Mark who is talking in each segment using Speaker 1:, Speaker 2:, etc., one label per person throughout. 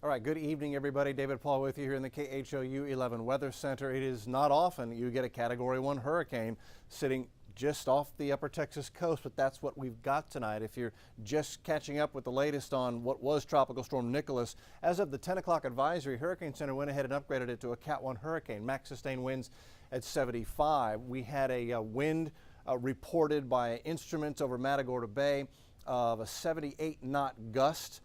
Speaker 1: All right, good evening, everybody. David Paul with you here in the KHOU 11 Weather Center. It is not often you get a Category 1 hurricane sitting just off the upper Texas coast, but that's what we've got tonight. If you're just catching up with the latest on what was Tropical Storm Nicholas, as of the 10 o'clock advisory, Hurricane Center went ahead and upgraded it to a Cat 1 hurricane. Max sustained winds at 75. We had a wind reported by instruments over Matagorda Bay of a 78-knot gust.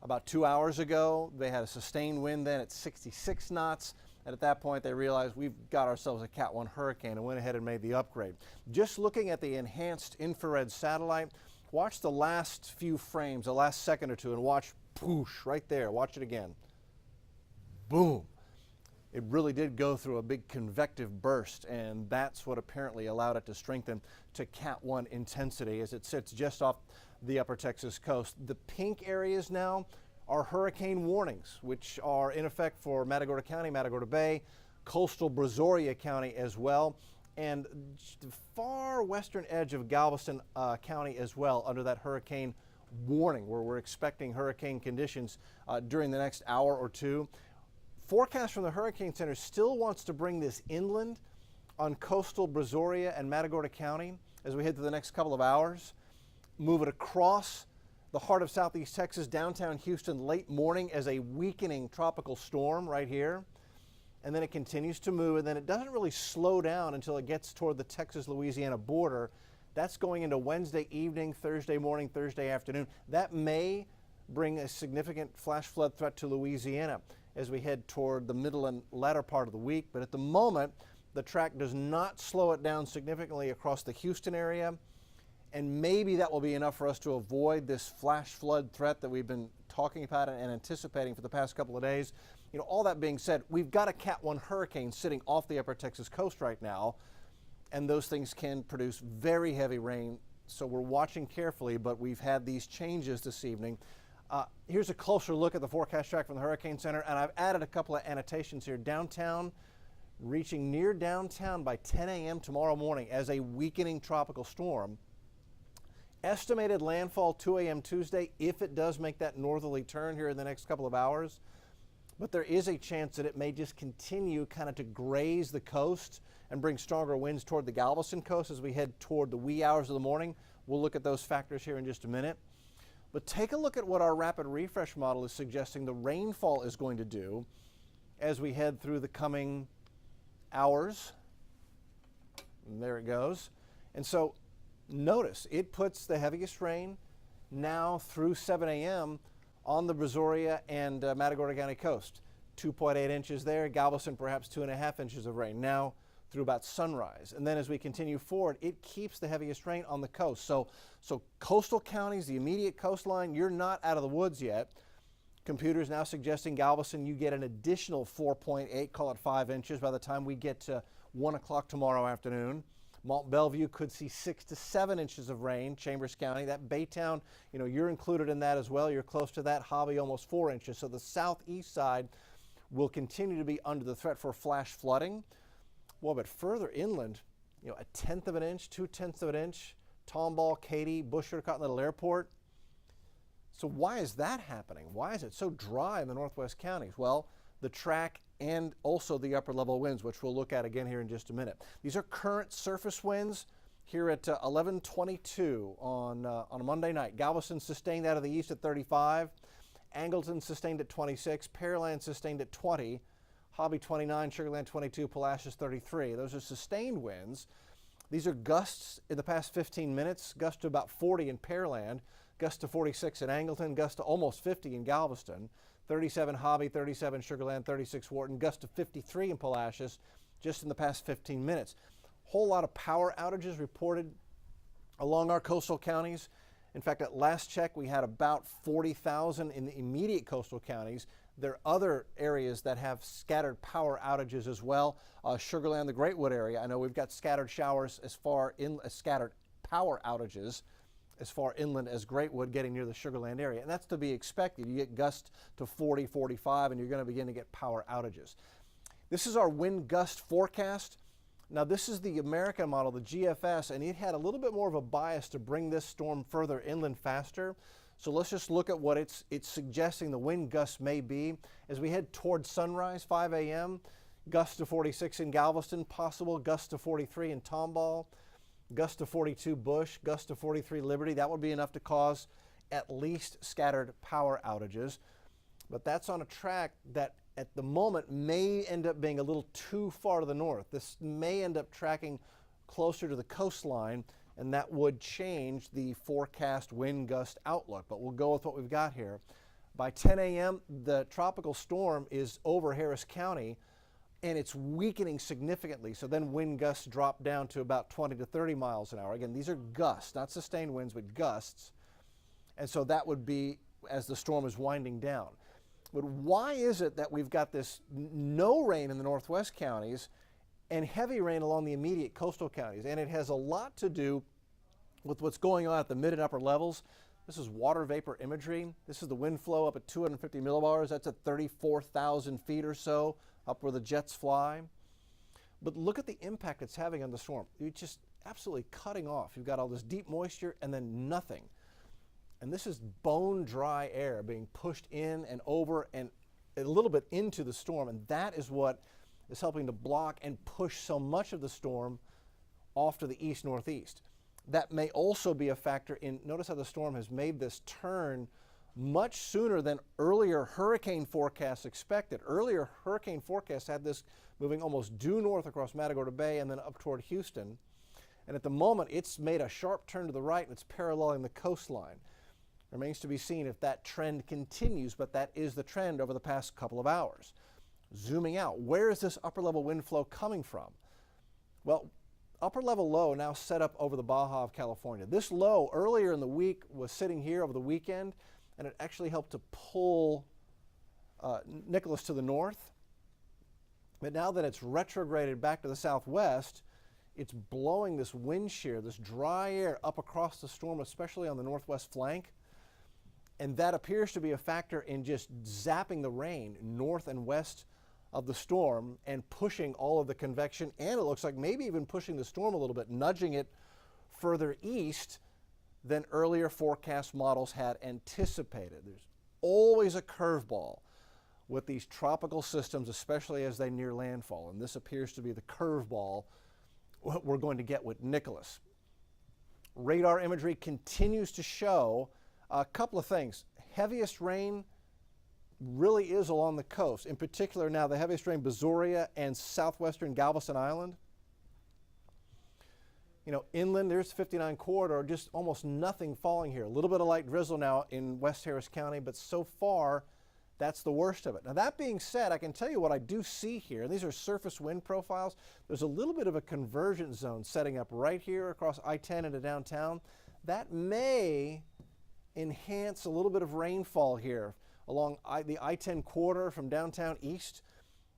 Speaker 1: About 2 hours ago, they had a sustained wind then at 66 knots. And at that point, they realized we've got ourselves a Cat 1 hurricane and went ahead and made the upgrade. Just looking at the enhanced infrared satellite, watch the last few frames, the last second or two, and watch, poosh, right there. Watch it again. Boom. It really did go through a big convective burst, and that's what apparently allowed it to strengthen to Cat 1 intensity as it sits just off the upper Texas coast. The pink areas now are hurricane warnings, which are in effect for Matagorda County, Matagorda Bay, coastal Brazoria County as well, and the far western edge of Galveston County as well under that hurricane warning, where we're expecting hurricane conditions during the next hour or two. Forecast from the Hurricane Center still wants to bring this inland on coastal Brazoria and Matagorda County as we head through the next couple of hours. Move it across the heart of southeast Texas, downtown Houston, late morning as a weakening tropical storm right here. And then it continues to move, and then it doesn't really slow down until it gets toward the Texas-Louisiana border. That's going into Wednesday evening, Thursday morning, Thursday afternoon. That may bring a significant flash flood threat to Louisiana as we head toward the middle and latter part of the week. But at the moment, the track does not slow it down significantly across the Houston area. And maybe that will be enough for us to avoid this flash flood threat that we've been talking about and anticipating for the past couple of days. You know, all that being said, we've got a Cat 1 hurricane sitting off the upper Texas coast right now, and those things can produce very heavy rain. So we're watching carefully, but we've had these changes this evening. Here's a closer look at the forecast track from the Hurricane Center, and I've added a couple of annotations here. Downtown, reaching near downtown by 10 a.m. tomorrow morning as a weakening tropical storm. Estimated landfall 2 a.m. Tuesday if it does make that northerly turn here in the next couple of hours. But there is a chance that it may just continue kind of to graze the coast and bring stronger winds toward the Galveston coast as we head toward the wee hours of the morning. We'll look at those factors here in just a minute. But take a look at what our rapid refresh model is suggesting the rainfall is going to do as we head through the coming hours. And there it goes. And so notice it puts the heaviest rain now through 7 a.m. on the Brazoria and Matagorda County coast. 2.8 inches there, Galveston perhaps 2.5 inches of rain now through about sunrise. And then as we continue forward, it keeps the heaviest rain on the coast. So coastal counties, the immediate coastline, you're not out of the woods yet. Computers now suggesting Galveston, you get an additional 4.8, call it 5 inches by the time we get to 1 o'clock tomorrow afternoon. Mont Belvieu could see 6 to 7 inches of rain. Chambers County, that Baytown, you know, you're included in that as well. You're close to that. Hobby almost 4 inches. So the southeast side will continue to be under the threat for flash flooding. Well, but further inland, you know, 1/10 of an inch, 2/10 of an inch, Tomball, Katy, Busher, Continental Airport. So why is that happening? Why is it so dry in the northwest counties? Well, the track and also the upper level winds, which we'll look at again here in just a minute. These are current surface winds here at 11:22 on a Monday night. Galveston sustained out of the east at 35. Angleton sustained at 26. Pearland sustained at 20. Hobby 29. Sugarland 22. Palacios 33. Those are sustained winds. These are gusts in the past 15 minutes. Gusts to about 40 in Pearland. Gust to 46 in Angleton. Gust to almost 50 in Galveston. 37 Hobby, 37 Sugarland, 36 Wharton, gust to 53 in Palacios just in the past 15 minutes. Whole lot of power outages reported along our coastal counties. In fact, at last check, we had about 40,000 in the immediate coastal counties. There are other areas that have scattered power outages as well. Sugarland, the Greatwood area, I know we've got scattered showers as far in scattered power outages as far inland as Greatwood, getting near the Sugarland area. And that's to be expected. You get gusts to 40, 45, and you're going to begin to get power outages. This is our wind gust forecast. Now, this is the American model, the GFS, and it had a little bit more of a bias to bring this storm further inland faster. So let's just look at what it's suggesting the wind gusts may be. As we head towards sunrise, 5 a.m., gusts to 46 in Galveston, possible gusts to 43 in Tomball, gusts to 42 Bush, gusts to 43 Liberty. That would be enough to cause at least scattered power outages. But that's on a track that at the moment may end up being a little too far to the north. This may end up tracking closer to the coastline, and that would change the forecast wind gust outlook. But we'll go with what we've got here. By 10 a.m., the tropical storm is over Harris County, and it's weakening significantly. So then wind gusts drop down to about 20 to 30 miles an hour. Again, these are gusts, not sustained winds, but gusts. And so that would be as the storm is winding down. But why is it that we've got this no rain in the northwest counties and heavy rain along the immediate coastal counties? And it has a lot to do with what's going on at the mid and upper levels. This is water vapor imagery. This is the wind flow up at 250 millibars. That's at 34,000 feet or so, up where the jets fly. But look at the impact it's having on the storm. It's just absolutely cutting off. You've got all this deep moisture and then nothing. And this is bone dry air being pushed in and over and a little bit into the storm. And that is what is helping to block and push so much of the storm off to the east-northeast. That may also be a factor in, notice how the storm has made this turn much sooner than earlier hurricane forecasts expected. Earlier hurricane forecasts had this moving almost due north across Matagorda Bay and then up toward Houston. And at the moment, it's made a sharp turn to the right and it's paralleling the coastline. Remains to be seen if that trend continues, but that is the trend over the past couple of hours. Zooming out, where is this upper level wind flow coming from? Well, upper level low now set up over the Baja of California. This low earlier in the week was sitting here over the weekend, and it actually helped to pull Nicholas to the north. But now that it's retrograded back to the southwest, it's blowing this wind shear, this dry air up across the storm, especially on the northwest flank. And that appears to be a factor in just zapping the rain north and west of the storm and pushing all of the convection, and it looks like maybe even pushing the storm a little bit, nudging it further east than earlier forecast models had anticipated. There's always a curveball with these tropical systems, especially as they near landfall, and this appears to be the curveball we're going to get with Nicholas. Radar imagery continues to show a couple of things. Heaviest rain really is along the coast. In particular now, the heaviest rain, Brazoria and southwestern Galveston Island. You know, inland, there's 59 corridor, just almost nothing falling here. A little bit of light drizzle now in West Harris County, but so far, that's the worst of it. Now, that being said, I can tell you what I do see here, and these are surface wind profiles. There's a little bit of a convergence zone setting up right here across I-10 into downtown. That may enhance a little bit of rainfall here along the I-10 corridor from downtown east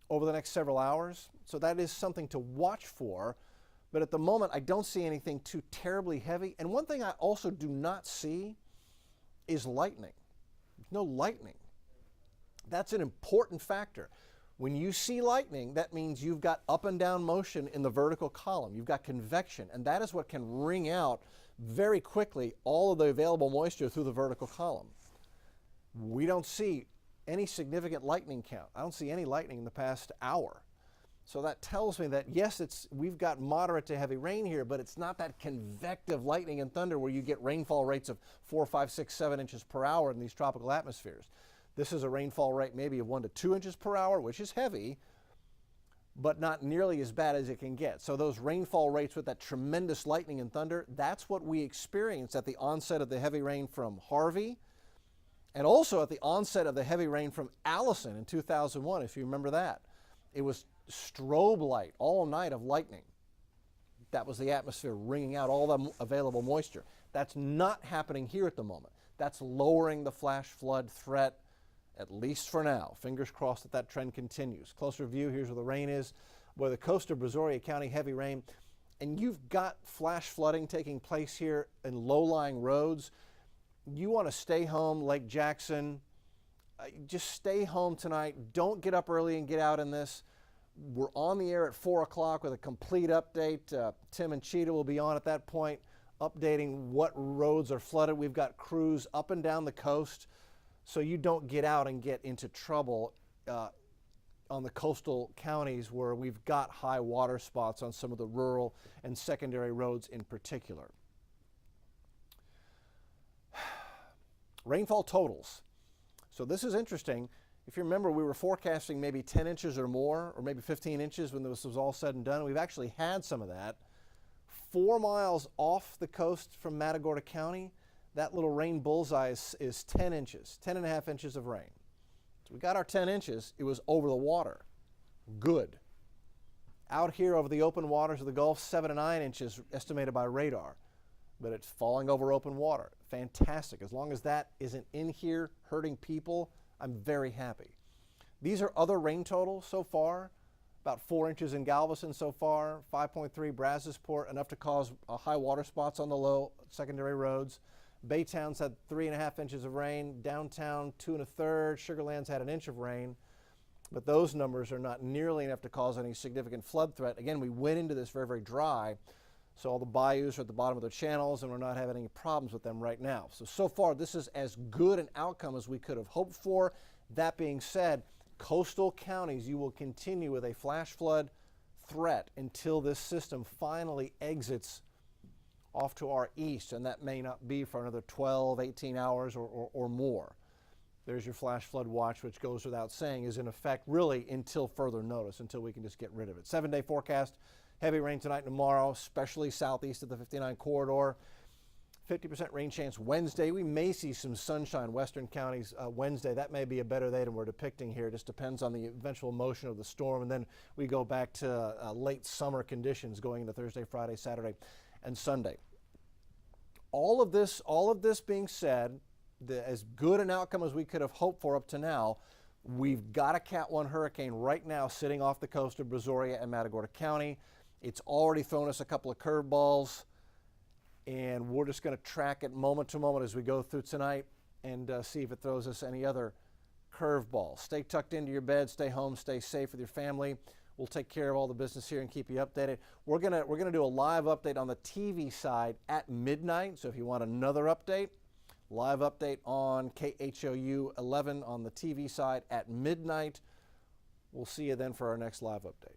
Speaker 1: over the next several hours. So that is something to watch for. But at the moment, I don't see anything too terribly heavy. And one thing I also do not see is lightning. There's no lightning. That's an important factor. When you see lightning, that means you've got up and down motion in the vertical column. You've got convection, and that is what can wring out very quickly all of the available moisture through the vertical column. We don't see any significant lightning count. I don't see any lightning in the past hour. So that tells me that, yes, we've got moderate to heavy rain here, but it's not that convective lightning and thunder where you get rainfall rates of 4, 5, 6, 7 inches per hour in these tropical atmospheres. This is a rainfall rate maybe of 1 to 2 inches per hour, which is heavy, but not nearly as bad as it can get. So those rainfall rates with that tremendous lightning and thunder, that's what we experienced at the onset of the heavy rain from Harvey, and also at the onset of the heavy rain from Allison in 2001, if you remember that. It was strobe light all night of lightning. That was the atmosphere wringing out all the available moisture. That's not happening here at the moment. That's lowering the flash flood threat, at least for now. Fingers crossed that that trend continues. Closer view, here's where the rain is. Where the coast of Brazoria County, heavy rain. And you've got flash flooding taking place here in low-lying roads. You want to stay home, Lake Jackson. Just stay home tonight. Don't get up early and get out in this. We're on the air at 4 o'clock with a complete update. Tim and Cheetah will be on at that point. updating what roads are flooded. We've got crews up and down the coast, so you don't get out and get into trouble on the coastal counties where we've got high water spots on some of the rural and secondary roads in particular. Rainfall totals. So this is interesting. If you remember, we were forecasting maybe 10 inches or more, or maybe 15 inches when this was all said and done. We've actually had some of that. 4 miles off the coast from Matagorda County, that little rain bullseye is 10 inches, 10.5 inches of rain. So we got our 10 inches. It was over the water. Good. Out here over the open waters of the Gulf, 7 to 9 inches estimated by radar. But it's falling over open water. Fantastic. As long as that isn't in here hurting people, I'm very happy. These are other rain totals so far. About 4 inches in Galveston so far, 5.3 Brazosport, enough to cause high water spots on the low secondary roads. Baytown's had 3.5 inches of rain. Downtown, 2 1/3. Sugar Land's had 1 inch of rain. But those numbers are not nearly enough to cause any significant flood threat. Again, we went into this very, very dry. So all the bayous are at the bottom of their channels, and we're not having any problems with them right now. So far, this is as good an outcome as we could have hoped for. That being said, coastal counties, you will continue with a flash flood threat until this system finally exits off to our east, and that may not be for another 12, 18 hours or more. There's your flash flood watch, which goes without saying is in effect really until further notice, until we can just get rid of it. 7-day forecast. Heavy rain tonight and tomorrow, especially southeast of the 59 corridor. 50% rain chance Wednesday. We may see some sunshine western counties Wednesday. That may be a better day than we're depicting here. It just depends on the eventual motion of the storm. And then we go back to late summer conditions going into Thursday, Friday, Saturday, and Sunday. All of this being said, as good an outcome as we could have hoped for up to now, we've got a Cat 1 hurricane right now sitting off the coast of Brazoria and Matagorda County. It's already thrown us a couple of curveballs, and we're just going to track it moment to moment as we go through tonight and see if it throws us any other curveballs. Stay tucked into your bed, stay home, stay safe with your family. We'll take care of all the business here and keep you updated. We're gonna do a live update on the TV side at midnight, so if you want another update, live update on KHOU 11 on the TV side at midnight. We'll see you then for our next live update.